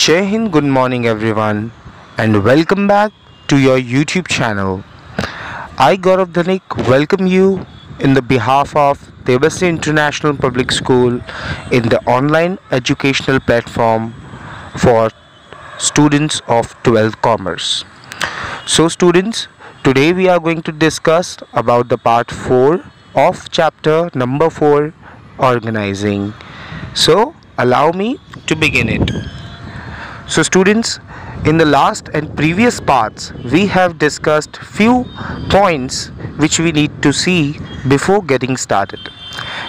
Jai Hind, good morning everyone, and welcome back to your YouTube channel. I, Gaurav Dhanik, welcome you in the behalf of Devasthi International Public School in the online educational platform for students of 12th Commerce. So students, today we are going to discuss about the part 4 of chapter number 4, organizing. So allow me to begin it. So students, in the last and previous parts we have discussed few points which we need to see before getting started.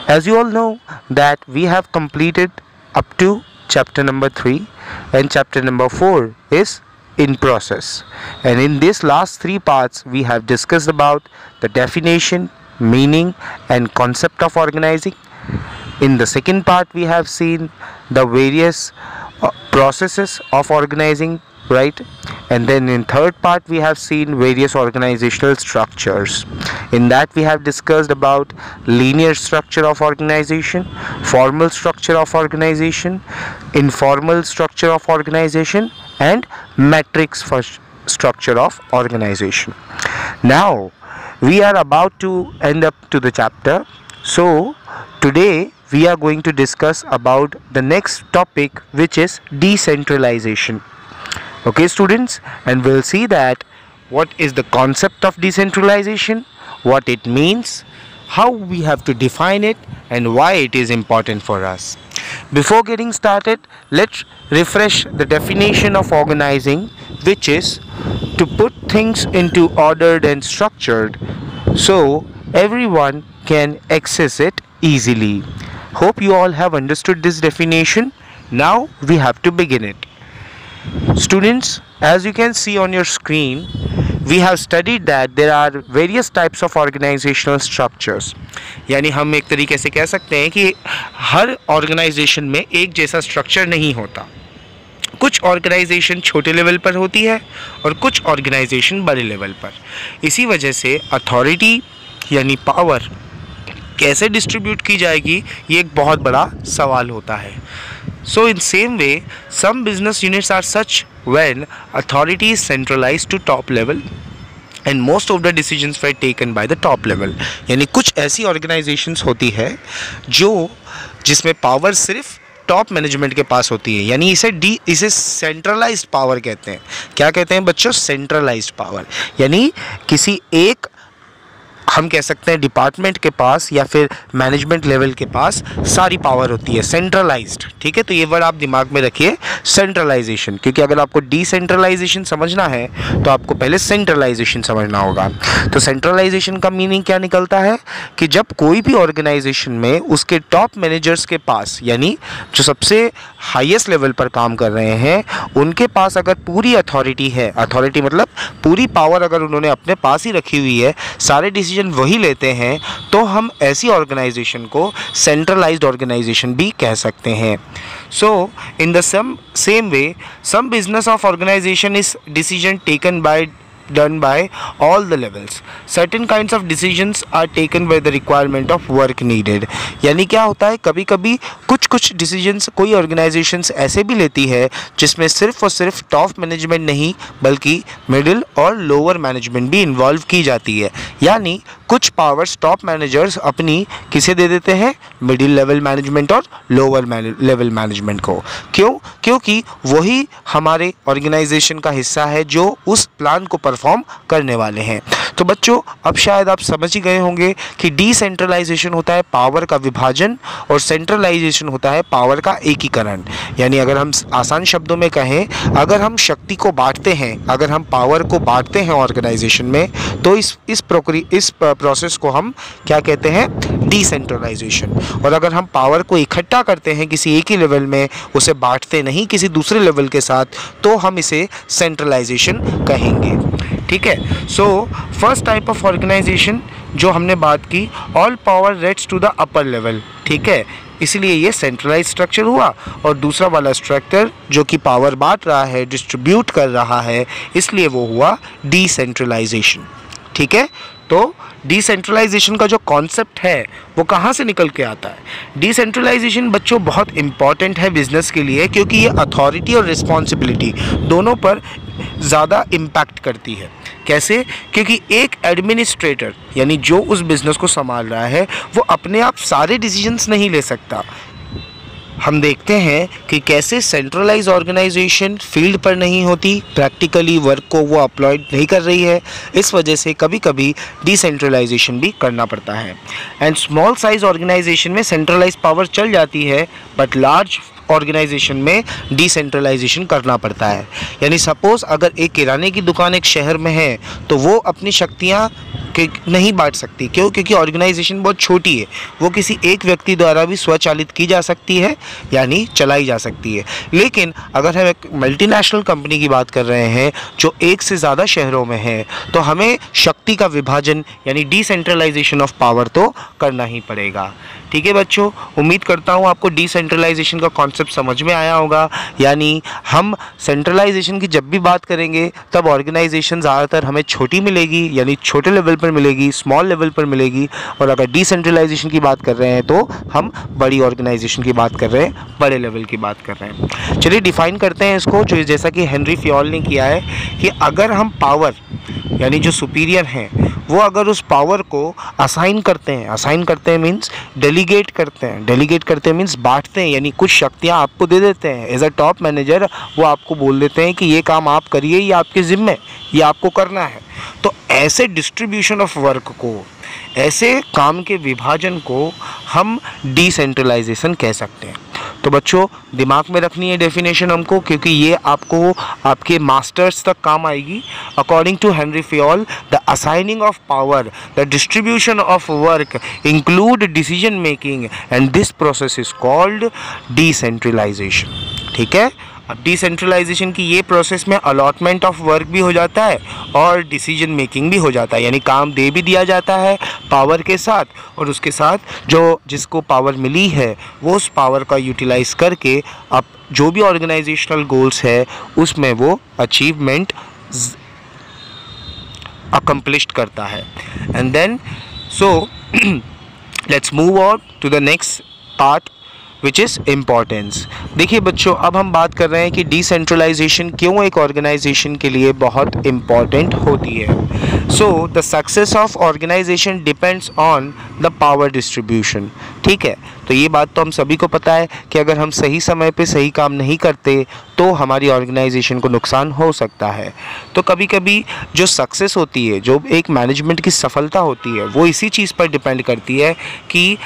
As you all know that we have completed up to chapter number 3 and chapter number 4 is in process, and in these last 3 parts we have discussed about the definition, meaning and concept of organizing. In the second part we have seen the various processes of organizing, right? And then in third part we have seen various organizational structures. In that we have discussed about linear structure of organization, formal structure of organization, informal structure of organization, and matrix for structure of organization. Now we are about to end up to the chapter. So today we are going to discuss about the next topic, which is decentralization. Okay students, and we'll see that what is the concept of decentralization, what it means, how we have to define it, and why it is important for us. Before getting started, let's refresh the definition of organizing, which is to put things into ordered and structured so everyone can access it easily. Hope you all have understood this definition. Now we have to begin it. Students, as you can see on your screen, we have studied that there are various types of organizational structures. यानी हम एक तरीके से कह सकते हैं कि हर organisation में एक जैसा स्ट्रक्चर नहीं होता. कुछ ऑर्गेनाइजेशन छोटे लेवल पर होती है और कुछ ऑर्गेनाइजेशन बड़े लेवल पर. इसी वजह से अथॉरिटी यानी पावर कैसे डिस्ट्रीब्यूट की जाएगी, ये एक बहुत बड़ा सवाल होता है. So in same way, some business units are such when authority is centralized to top level and most of the decisions were taken by the top level. यानी कुछ ऐसी organizations होती है जो जिसमें पावर सिर्फ टॉप मैनेजमेंट के पास होती है, यानी इसे सेंट्रलाइज्ड पावर कहते हैं. क्या कहते हैं बच्चों? Centralised power. यानी किसी एक, हम कह सकते हैं डिपार्टमेंट के पास या फिर मैनेजमेंट लेवल के पास सारी पावर होती है, सेंट्रलाइज्ड. ठीक है, तो ये वर्ड आप दिमाग में रखिए, सेंट्रलाइजेशन. क्योंकि अगर आपको डिसेंट्रलाइजेशन समझना है तो आपको पहले सेंट्रलाइजेशन समझना होगा. तो सेंट्रलाइजेशन का मीनिंग क्या निकलता है कि जब कोई भी ऑर्गेनाइजेशन में उसके टॉप मैनेजर्स के पास, यानी जो सबसे हाईएस्ट लेवल पर काम कर रहे हैं, उनके पास अगर पूरी अथॉरिटी है, अथॉरिटी मतलब पूरी पावर अगर उन्होंने अपने पास ही रखी हुई है, सारे डिसीजन वही लेते हैं, तो हम ऐसी ऑर्गेनाइजेशन को सेंट्रलाइज्ड ऑर्गेनाइजेशन भी कह सकते हैं. So in the same way some business of organization is decision taken by done by all the levels. Certain kinds of decisions are taken by the requirement of work needed. यानी क्या होता है, कभी कभी कुछ डिसीजंस कोई organisations ऐसे भी लेती है जिसमें सिर्फ और सिर्फ टॉप मैनेजमेंट नहीं बल्कि मिडिल और लोअर मैनेजमेंट भी इन्वॉल्व की जाती है. यानी कुछ पावर्स टॉप मैनेजर्स अपनी किसे दे देते हैं? मिडिल लेवल मैनेजमेंट और लोअर लेवल मैनेजमेंट को. क्यों? क्योंकि वही हमारे ऑर्गेनाइजेशन का हिस्सा है जो उस प्लान को परफॉर्म करने वाले हैं. तो बच्चों, अब शायद आप समझ ही गए होंगे कि डिसेंट्रलाइजेशन होता है पावर का विभाजन और सेंट्रलाइजेशन होता है पावर का एकीकरण. यानी अगर हम आसान शब्दों में कहें, अगर हम शक्ति को बांटते हैं, अगर हम पावर को बांटते हैं ऑर्गेनाइजेशन में, तो इस प्रोसेस को हम क्या कहते हैं? डिसेंट्रलाइजेशन. और अगर हम पावर को इकट्ठा करते हैं किसी एक ही लेवल में, उसे बांटते नहीं किसी दूसरे लेवल के साथ, तो हम इसे सेंट्रलाइजेशन कहेंगे. ठीक है. So first type of organisation जो हमने बात की, all power rest to the upper level. ठीक है, इसलिए ये सेंट्रलाइज स्ट्रक्चर हुआ. और दूसरा वाला स्ट्रक्चर जो कि पावर बांट रहा है, डिस्ट्रीब्यूट कर रहा है, इसलिए वो हुआ डिसेंट्रलाइजेशन. ठीक है. तो डिसेंट्रलाइजेशन का जो कॉन्सेप्ट है वो कहाँ से निकल के आता है? डिसेंट्रलाइजेशन बच्चों बहुत इम्पॉर्टेंट है बिजनेस के लिए, क्योंकि ये अथॉरिटी और रिस्पॉन्सिबिलिटी दोनों पर ज़्यादा इम्पैक्ट करती है। कैसे? क्योंकि एक एडमिनिस्ट्रेटर यानी जो उस बिज़नेस को संभाल रहा है वो अपने आप सारे डिसीजंस नहीं ले सकता। हम देखते हैं कि कैसे सेंट्रलाइज ऑर्गेनाइजेशन फील्ड पर नहीं होती, प्रैक्टिकली वर्क को वो अप्लॉयड नहीं कर रही है। इस वजह से कभी कभी डिसेंट्रलाइजेशन भी करना पड़ता है। एंड स्मॉल साइज ऑर्गेनाइजेशन में सेंट्रलाइज पावर चल जाती है, बट लार्ज ऑर्गेनाइजेशन में डिसेंट्रलाइजेशन करना पड़ता है। यानी सपोज़ अगर एक किराने की दुकान एक शहर में है तो वो अपनी शक्तियाँ नहीं बांट सकती। क्यों? क्योंकि ऑर्गेनाइजेशन बहुत छोटी है, वो किसी एक व्यक्ति द्वारा भी स्वचालित की जा सकती है, यानी चलाई जा सकती है। लेकिन अगर हम एक मल्टीनेशनल कंपनी की बात कर रहे हैं जो एक से ज़्यादा शहरों में है, तो हमें शक्ति का विभाजन यानी डिसेंट्रलाइजेशन ऑफ पावर तो करना ही पड़ेगा। ठीक है बच्चों, उम्मीद करता हूँ आपको डिसेंट्रलाइजेशन का कॉन्सेप्ट समझ में आया होगा। यानी हम सेंट्रलाइजेशन की जब भी बात करेंगे तब ऑर्गेनाइजेशन ज़्यादातर हमें छोटी मिलेगी, यानी छोटे लेवल पर मिलेगी, स्मॉल लेवल पर मिलेगी। और अगर डिसेंट्रलाइजेशन की बात कर रहे हैं तो हम बड़ी ऑर्गेनाइजेशन की बात कर रहे हैं, बड़े लेवल की बात कर रहे हैं। चलिए डिफाइन करते हैं इसको, जो जैसा कि हेनरी फ्योल ने किया है कि अगर हम पावर यानी जो सुपीरियर हैं वो अगर उस पावर को असाइन करते हैं मीन्स डेलीगेट करते हैं मीन्स बांटते हैं, यानी कुछ शक्तियाँ आपको दे देते हैं एज अ टॉप मैनेजर। वो आपको बोल देते हैं कि ये काम आप करिए, ये आपके ज़िम्मे, ये आपको करना है। तो ऐसे डिस्ट्रीब्यूशन ऑफ वर्क को, ऐसे काम के विभाजन को हम डिसेंट्रलाइजेशन कह सकते हैं। तो बच्चों दिमाग में रखनी है डेफिनेशन हमको, क्योंकि ये आपको आपके मास्टर्स तक काम आएगी। According to Henri Fayol, the assigning of power, the distribution of work include decision making and this process is called decentralisation. ठीक है, अब डिसेंट्रलाइजेशन की ये प्रोसेस में अलॉटमेंट ऑफ वर्क भी हो जाता है और डिसीजन मेकिंग भी हो जाता है, यानी काम दे भी दिया जाता है पावर के साथ, और उसके साथ जो जिसको पावर मिली है वो उस पावर का यूटिलाइज करके अब जो भी ऑर्गेनाइजेशनल गोल्स है उसमें वो अचीवमेंट अकम्प्लिश्ड करता है। And then so let's move on to the next part which is importance. देखिए बच्चों, अब हम बात कर रहे हैं कि डिसेंट्रलाइजेशन क्यों एक ऑर्गेनाइजेशन के लिए बहुत इम्पॉर्टेंट होती है। So the success of organisation depends on the power distribution. ठीक है, तो ये बात तो हम सभी को पता है कि अगर हम सही समय पे सही काम नहीं करते तो हमारी ऑर्गेनाइजेशन को नुकसान हो सकता है। तो कभी कभी जो सक्सेस होती है, जो एक मैनेजमेंट की सफलता होती है, वो इसी चीज़ पर डिपेंड करती है कि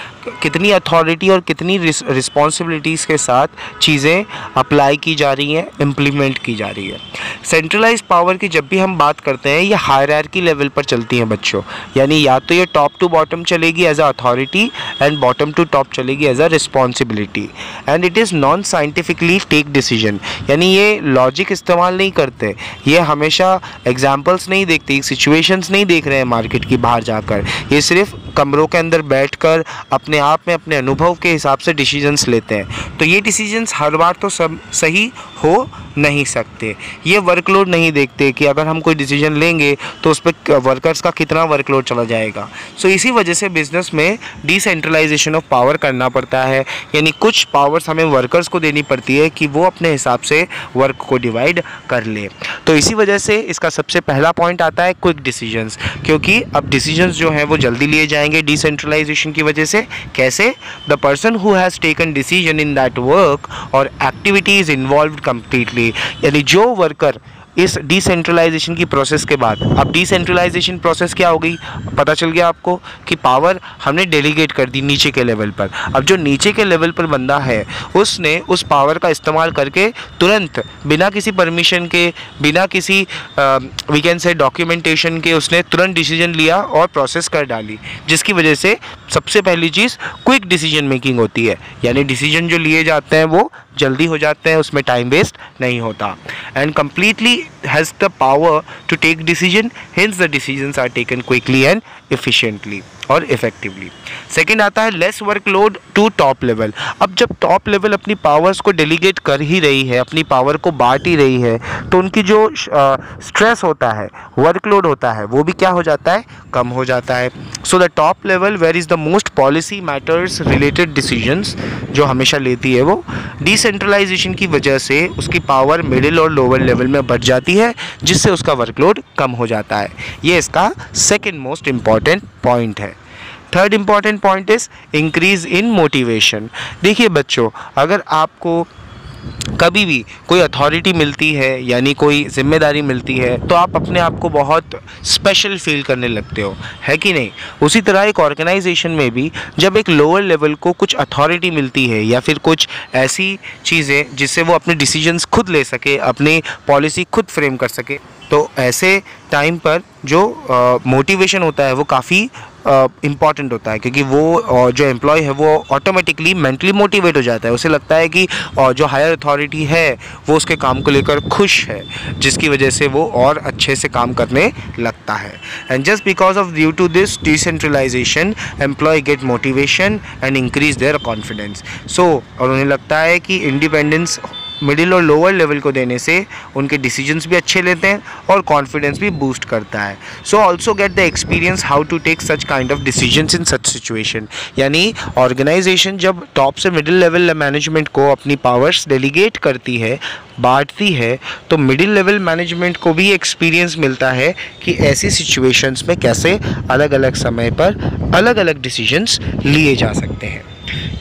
कितनी अथॉरिटी और कितनी रिस्पॉन्सिबिलिटीज़ के साथ चीज़ें अप्लाई की जा रही हैं, इम्प्लीमेंट की जा रही है। सेंट्रलाइज पावर की जब भी हम बात करते हैं ये हायरार्की लेवल पर चलती हैं बच्चों, यानी या तो ये टॉप टू बॉटम चलेगी as a authority and bottom to top चलेगी as a responsibility. And it is non scientifically take decision, यानी ये लॉजिक इस्तेमाल नहीं करते, ये हमेशा एग्जाम्पल्स नहीं देखते, सिचुएशंस नहीं देख रहे हैं मार्केट की बाहर जाकर, ये सिर्फ कमरों के अंदर बैठकर अपने आप में अपने अनुभव के हिसाब से डिसीजंस लेते हैं। तो ये डिसीजंस हर बार तो सब सही हो नहीं सकते। ये वर्कलोड नहीं देखते कि अगर हम कोई डिसीजन लेंगे तो उस पर वर्कर्स का कितना वर्कलोड चला जाएगा। सो इसी वजह से बिजनेस में डिसेंट्रलाइजेशन ऑफ पावर करना पड़ता है, यानी कुछ पावर्स हमें वर्कर्स को देनी पड़ती है कि वो अपने हिसाब से वर्क को डिवाइड कर ले। तो इसी वजह से इसका सबसे पहला पॉइंट आता है क्विक डिसीजंस, क्योंकि अब डिसीजंस जो हैं वो जल्दी लिए जाएंगे डिसेंट्रलाइजेशन की वजह से। कैसे? The person who has taken decision in that work और एक्टिविटी इज इन्वॉल्व्ड कंप्लीटली, यानी जो वर्कर इस डिसेंट्रलाइजेशन की प्रोसेस के बाद, अब डिसेंट्रलाइजेशन प्रोसेस क्या हो गई, पता चल गया आपको कि पावर हमने डेलीगेट कर दी नीचे के लेवल पर। अब जो नीचे के लेवल पर बंदा है उसने उस पावर का इस्तेमाल करके तुरंत बिना किसी परमिशन के, बिना किसी वी कैन से डॉक्यूमेंटेशन के, उसने तुरंत डिसीजन लिया और प्रोसेस कर डाली, जिसकी वजह से सबसे पहली चीज़ क्विक डिसीजन मेकिंग होती है, यानी डिसीजन जो लिए जाते हैं वो जल्दी हो जाते हैं, उसमें टाइम वेस्ट नहीं होता, and completely has the power to take decision, hence the decisions are taken quickly and efficiently और इफेक्टिवली। सेकंड आता है less workload to top level. अब जब टॉप लेवल अपनी पावर्स को डेलीगेट कर ही रही है, अपनी पावर को बांट ही रही है, तो उनकी जो स्ट्रेस होता है, वर्कलोड होता है, वो भी क्या हो जाता है, कम हो जाता है। So the top level where is the most policy matters related decisions जो हमेशा लेती है, वो डिसेंट्रलाइजेशन की वजह से उसकी पावर मिडिल और लोअर लेवल में बढ़ जाती है, जिससे उसका वर्कलोड कम हो जाता है। ये इसका सेकेंड मोस्ट इम्पॉर्टेंट पॉइंट है। Third important point is increase in motivation. देखिए बच्चों, अगर आपको कभी भी कोई अथॉरिटी मिलती है यानी कोई जिम्मेदारी मिलती है, तो आप अपने आप को बहुत स्पेशल फील करने लगते हो, है कि नहीं? उसी तरह एक ऑर्गेनाइजेशन में भी जब एक लोअर लेवल को कुछ अथॉरिटी मिलती है या फिर कुछ ऐसी चीज़ें जिससे वो अपने डिसीजंस खुद ले सके, अपनी पॉलिसी खुद फ्रेम कर सके, तो ऐसे टाइम पर जो मोटिवेशन होता है वो काफ़ी इम्पॉर्टेंट होता है, क्योंकि वो जो एम्प्लॉय है वो ऑटोमेटिकली मेंटली मोटिवेट हो जाता है। उसे लगता है कि जो हायर अथॉरिटी है वो उसके काम को लेकर खुश है, जिसकी वजह से वो और अच्छे से काम करने लगता है। And just because of due to this decentralisation employ get motivation and increase their confidence. और उन्हें लगता है कि इंडिपेंडेंस मिडिल और लोअर लेवल को देने से उनके डिसीजंस भी अच्छे लेते हैं और कॉन्फिडेंस भी बूस्ट करता है। So also get the experience how to take such kind of decisions in such situation. यानी ऑर्गेनाइजेशन जब टॉप से मिडिल लेवल मैनेजमेंट को अपनी पावर्स डेलीगेट करती है, बांटती है, तो मिडिल लेवल मैनेजमेंट को भी एक्सपीरियंस मिलता है कि ऐसी सिचुएशंस में कैसे अलग अलग समय पर अलग अलग डिसीजंस लिए जा सकते हैं।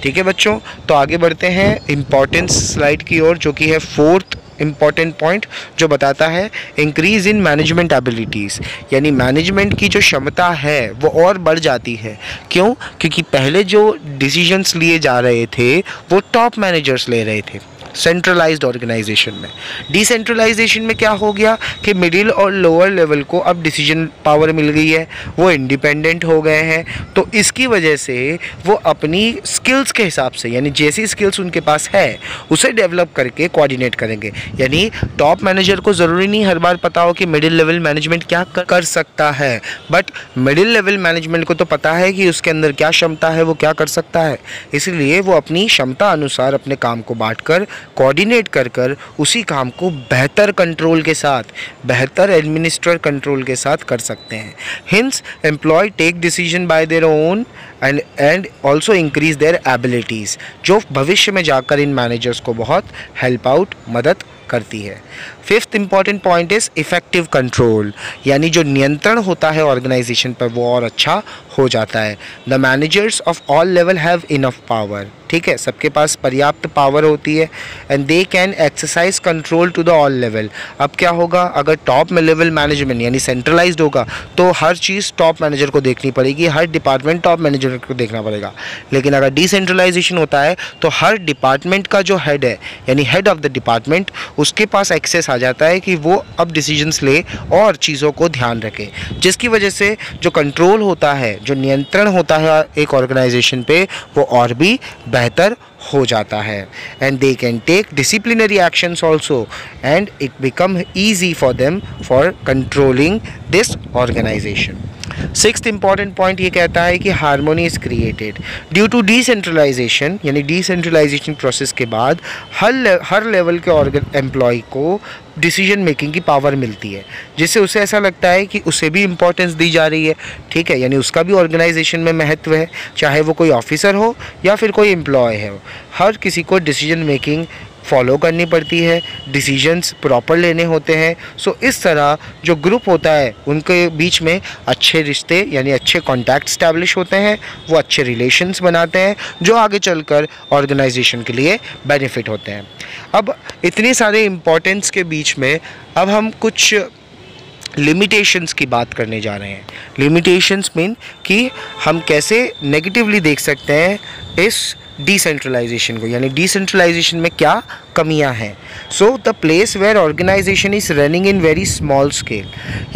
ठीक है बच्चों, तो आगे बढ़ते हैं इम्पॉर्टेंस स्लाइड की ओर, जो कि है फोर्थ इम्पॉर्टेंट पॉइंट, जो बताता है इंक्रीज इन मैनेजमेंट एबिलिटीज़। यानी मैनेजमेंट की जो क्षमता है वो और बढ़ जाती है। क्यों? क्योंकि पहले जो डिसीजंस लिए जा रहे थे वो टॉप मैनेजर्स ले रहे थे सेंट्रलाइज्ड ऑर्गेनाइजेशन में। डिसेंट्रलाइजेशन में क्या हो गया कि मिडिल और लोअर लेवल को अब डिसीजन पावर मिल गई है, वो इंडिपेंडेंट हो गए हैं, तो इसकी वजह से वो अपनी स्किल्स के हिसाब से, यानी जैसी स्किल्स उनके पास है उसे डेवलप करके कोऑर्डिनेट करेंगे। यानी टॉप मैनेजर को ज़रूरी नहीं हर बार पता हो कि मिडिल लेवल मैनेजमेंट क्या कर सकता है, बट मिडिल लेवल मैनेजमेंट को तो पता है कि उसके अंदर क्या क्षमता है, वो क्या कर सकता है। इसलिए वो अपनी क्षमता अनुसार अपने काम को बांटकर कोऑर्डिनेट कर उसी काम को बेहतर कंट्रोल के साथ, बेहतर एडमिनिस्ट्रेटर कंट्रोल के साथ कर सकते हैं। Hence employ take decision by their own and also increase their abilities, जो भविष्य में जाकर इन मैनेजर्स को बहुत हेल्प आउट, मदद करती है। Fifth important point is effective control. यानी जो नियंत्रण होता है ऑर्गेनाइजेशन पर वो और अच्छा हो जाता है। The managers of all level have enough power. ठीक है, सबके पास पर्याप्त पावर होती है and they can exercise control to the all level. अब क्या होगा, अगर टॉप में लेवल मैनेजमेंट यानी सेंट्रलाइज्ड होगा तो हर चीज़ टॉप मैनेजर को देखनी पड़ेगी, हर डिपार्टमेंट टॉप मैनेजर को देखना पड़ेगा। लेकिन अगर डिसेंट्रलाइजेशन होता है तो हर डिपार्टमेंट का जो हेड है यानी हेड ऑफ द डिपार्टमेंट, उसके पास एक्सेस आ जाता है कि वो अब डिसीजंस ले और चीज़ों को ध्यान रखे, जिसकी वजह से जो कंट्रोल होता है, जो नियंत्रण होता है एक ऑर्गेनाइजेशन पे, वो और भी बेहतर हो जाता है। And they can take disciplinary actions also and it become easy for them for controlling this organisation. Sixth important point ये कहता है कि harmony is created due to decentralisation. यानी डिसेंट्रलाइजेशन प्रोसेस के बाद हर लेवल के एम्प्लॉय को डिसीजन मेकिंग की पावर मिलती है, जिससे उसे ऐसा लगता है कि उसे भी इम्पोर्टेंस दी जा रही है। ठीक है, यानी उसका भी ऑर्गेनाइजेशन में महत्व है, चाहे वो कोई ऑफिसर हो या फिर कोई एम्प्लॉय है। हर किसी को डिसीजन मेकिंग फॉलो करनी पड़ती है, डिसीजंस प्रॉपर लेने होते हैं। सो इस तरह जो ग्रुप होता है उनके बीच में अच्छे रिश्ते यानी अच्छे कॉन्टैक्ट स्टैब्लिश होते हैं, वो अच्छे रिलेशंस बनाते हैं जो आगे चलकर ऑर्गेनाइजेशन के लिए बेनिफिट होते हैं। अब इतनी सारे इम्पोर्टेंस के बीच में अब हम कुछ लिमिटेशंस की बात करने जा रहे हैं। लिमिटेशंस मीन कि हम कैसे नेगेटिवली देख सकते हैं इस डिसेंट्रलाइजेशन को, यानी डिसेंट्रलाइजेशन में क्या कमियां हैं। So the place where organisation is running in very small scale,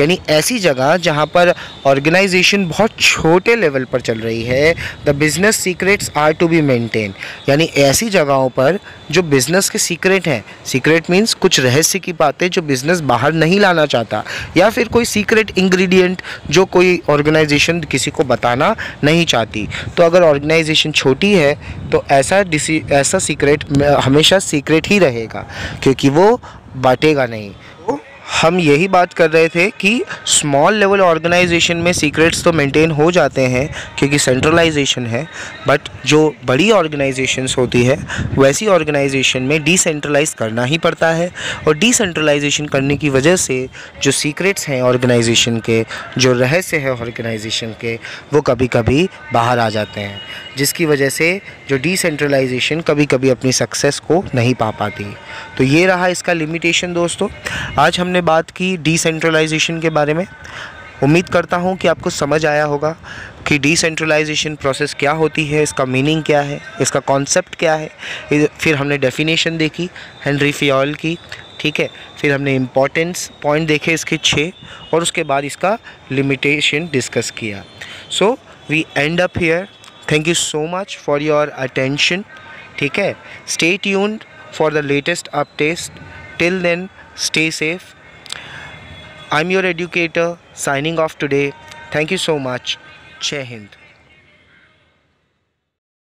यानी ऐसी जगह जहां पर ऑर्गेनाइजेशन बहुत छोटे लेवल पर चल रही है, the business secrets are to be maintain, यानी ऐसी जगहों पर जो बिज़नेस के सीक्रेट हैं, सीक्रेट मीन्स कुछ रहस्य की बातें जो बिज़नेस बाहर नहीं लाना चाहता, या फिर कोई सीक्रेट इंग्रेडिएंट जो कोई ऑर्गेनाइजेशन किसी को बताना नहीं चाहती। तो अगर ऑर्गेनाइजेशन छोटी है तो ऐसा सीक्रेट हमेशा सीक्रेट ही रहेगा, क्योंकि वो बांटेगा नहीं। तो हम यही बात कर रहे थे कि स्मॉल लेवल ऑर्गेनाइजेशन में सीक्रेट्स तो मेंटेन हो जाते हैं क्योंकि सेंट्रलाइजेशन है, बट जो बड़ी ऑर्गेनाइजेशंस होती है वैसी ऑर्गेनाइजेशन में डिसेंट्रलाइज करना ही पड़ता है, और डिसेंट्रलाइजेशन करने की वजह से जो सीक्रेट्स हैं ऑर्गेनाइजेशन के, जो रहस्य है ऑर्गेनाइजेशन के, वो कभी कभी बाहर आ जाते हैं, जिसकी वजह से जो डिसेंट्रलाइजेशन कभी कभी अपनी सक्सेस को नहीं पा पाती। तो ये रहा इसका लिमिटेशन दोस्तों। आज हमने बात की डिसेंट्रलाइजेशन के बारे में। उम्मीद करता हूँ कि आपको समझ आया होगा कि डिसेंट्रलाइजेशन प्रोसेस क्या होती है, इसका मीनिंग क्या है, इसका कॉन्सेप्ट क्या है। फिर हमने डेफिनेशन देखी हेनरी फयोल की, ठीक है। फिर हमने इम्पोर्टेंस पॉइंट देखे इसके 6, और उसके बाद इसका लिमिटेशन डिस्कस किया। So we end up here. Thank you so much for your attention, ठीक है। Stay tuned for the latest updates. Till then stay safe. I'm your educator signing off today. Thank you so much. Jai Hind.